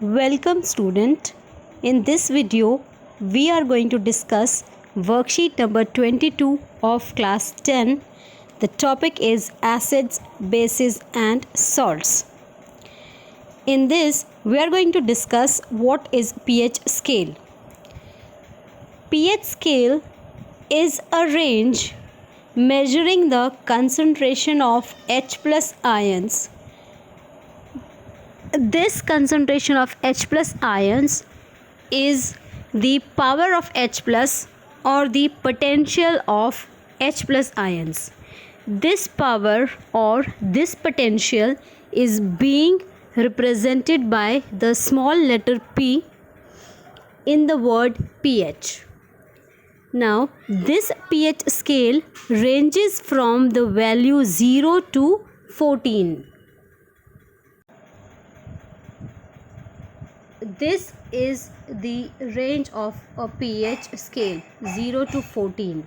Welcome student. In this video we are going to discuss worksheet number 22 of class 10. The topic is acids, bases and salts. In this we are going to discuss what is pH scale. pH scale is a range measuring the concentration of H plus ions. This concentration of H plus ions is the power of H plus or the potential of H plus ions. This power or this potential is being represented by the small letter P in the word pH. Now, this pH scale ranges from the value 0 to 14. This is the range of a pH scale 0 to 14.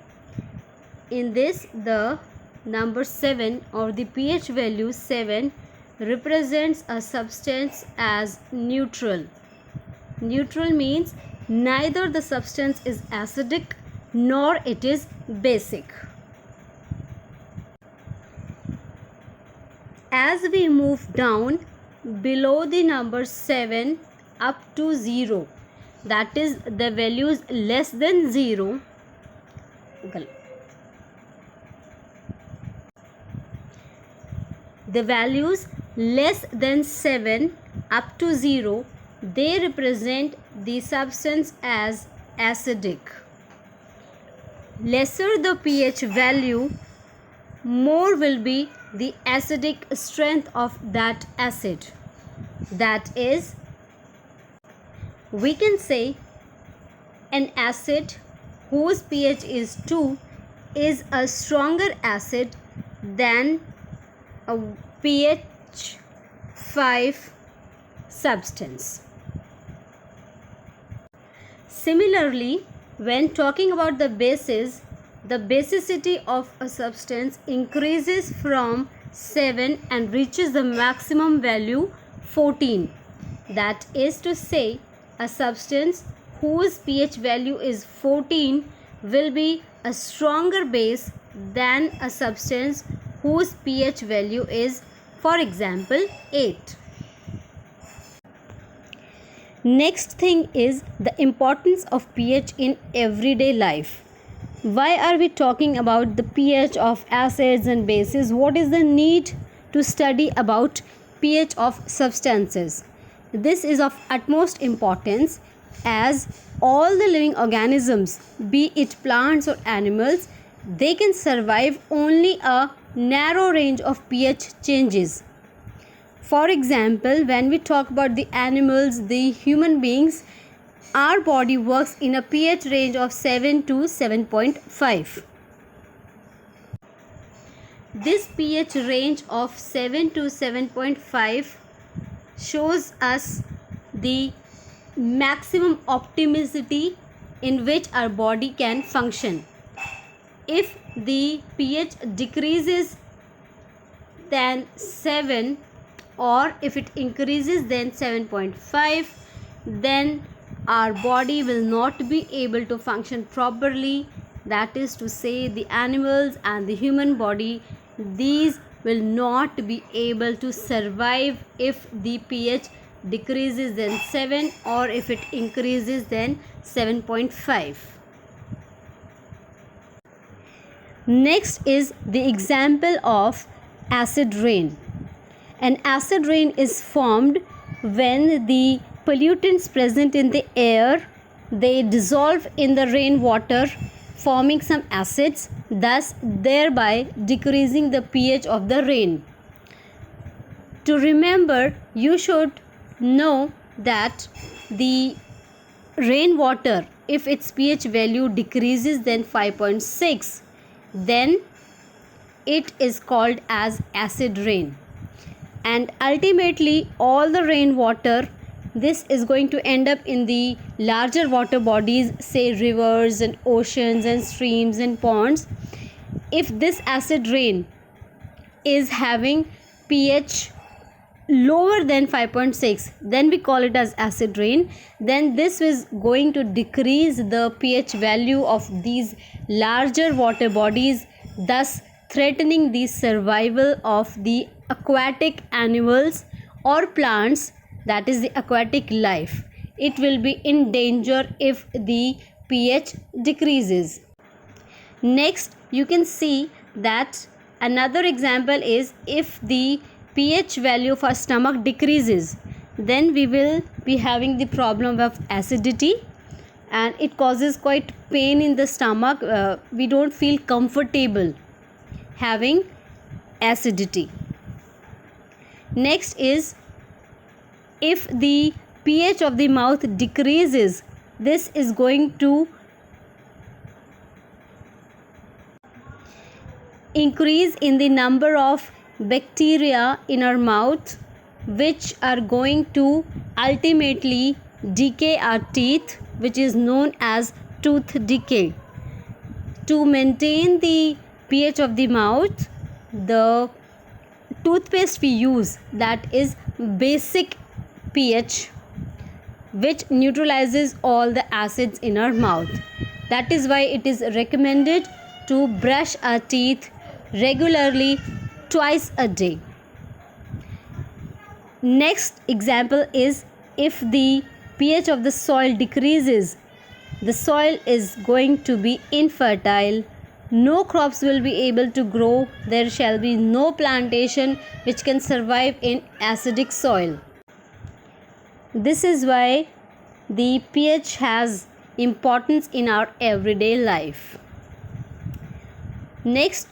In this, the number 7 or the pH value 7 represents a substance as neutral. Neutral means neither the substance is acidic nor it is basic. As we move down below the number 7 up to 0, that is the values less than 0, the values less than 7 up to 0, they represent the substance as acidic. Lesser the pH value, more will be the acidic strength of that acid. That is, we can say an acid whose pH is 2 is a stronger acid than a pH 5 substance. Similarly, when talking about the bases, the basicity of a substance increases from 7 and reaches the maximum value 14. That is to say, a substance whose pH value is 14 will be a stronger base than a substance whose pH value is, for example, 8. Next thing is the importance of pH in everyday life. Why are we talking about the pH of acids and bases? What is the need to study about pH of substances? This is of utmost importance as all the living organisms, be it plants or animals, they can survive only a narrow range of pH changes. For example, when we talk about the animals, the human beings, our body works in a pH range of 7 to 7.5. This pH range of 7 to 7.5 shows us the maximum optimicity in which our body can function. If the pH decreases than 7 or if it increases than 7.5, then our body will not be able to function properly. That is to say, the animals and the human body, these will not be able to survive if the pH decreases than 7 or if it increases than 7.5. Next is the example of acid rain. An acid rain is formed when the pollutants present in the air, they dissolve in the rainwater, forming some acids, thus thereby decreasing the pH of the rain. To remember, you should know that the rainwater, if its pH value decreases than 5.6, then it is called as acid rain. And ultimately all the rainwater, this is going to end up in the larger water bodies, say rivers and oceans and streams and ponds. If this acid rain is having pH lower than 5.6, then we call it as acid rain. Then this is going to decrease the pH value of these larger water bodies, thus threatening the survival of the aquatic animals or plants, that is the aquatic life. It will be in danger if the pH decreases. Next, you can see that another example is if the pH value of our stomach decreases, then we will be having the problem of acidity, and it causes quite pain in the stomach. We don't feel comfortable having acidity. Next is if the pH of the mouth decreases, this is going to increase in the number of bacteria in our mouth, which are going to ultimately decay our teeth, which is known as tooth decay. To maintain the pH of the mouth, the toothpaste we use, that is basic pH, which neutralizes all the acids in our mouth. That is why it is recommended to brush our teeth regularly twice a day. Next example is if the pH of the soil decreases, the soil is going to be infertile. No crops will be able to grow. There shall be no plantation which can survive in acidic soil. This is why the pH has importance in our everyday life. Next,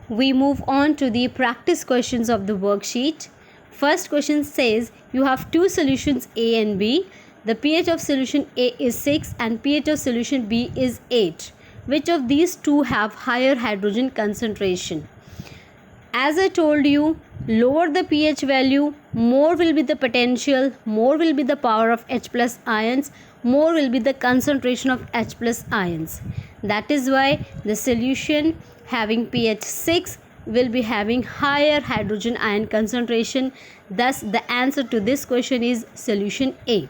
we move on to the practice questions of the worksheet. First question says you have two solutions A and B. The pH of solution A is 6 and pH of solution B is 8. Which of these two have higher hydrogen concentration? As I told you, lower the pH value, more will be the potential, more will be the power of H plus ions, more will be the concentration of H plus ions. That is why the solution having pH 6 will be having higher hydrogen ion concentration. Thus, the answer to this question is solution A.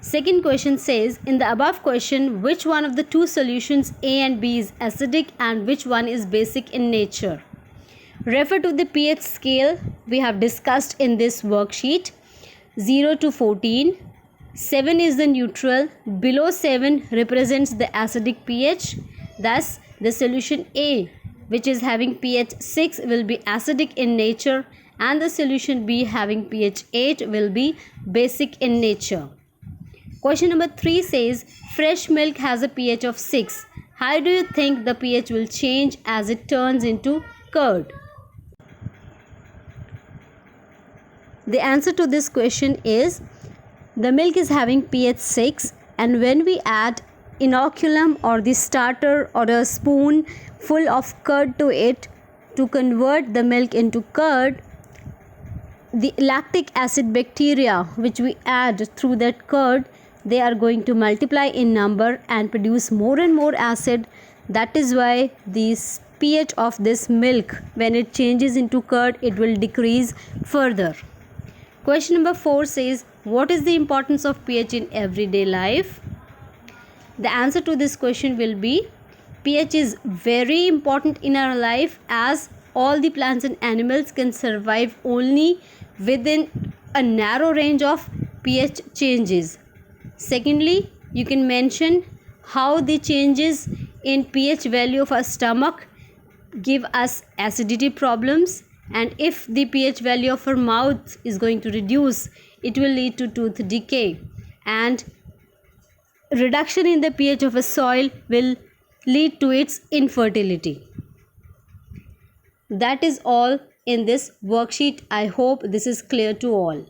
Second question says, in the above question, which one of the two solutions A and B is acidic and which one is basic in nature? Refer to the pH scale we have discussed in this worksheet. 0 to 14. 7 is the neutral. Below 7 represents the acidic pH. Thus, the solution A, which is having pH 6, will be acidic in nature, and the solution B having pH 8 will be basic in nature. Question number 3 says, fresh milk has a pH of 6. How do you think the pH will change as it turns into curd? The answer to this question is, the milk is having pH 6, and when we add inoculum or the starter or a spoon full of curd to it to convert the milk into curd, the lactic acid bacteria which we add through that curd, they are going to multiply in number and produce more and more acid. That is why the pH of this milk, when it changes into curd, it will decrease further. Question number 4 says, what is the importance of pH in everyday life? The answer to this question will be, pH is very important in our life, as all the plants and animals can survive only within a narrow range of pH changes. Secondly, you can mention how the changes in pH value of our stomach give us acidity problems, and if the pH value of our mouth is going to reduce, it will lead to tooth decay, and reduction in the pH of a soil will lead to its infertility. That is all in this worksheet. I hope this is clear to all.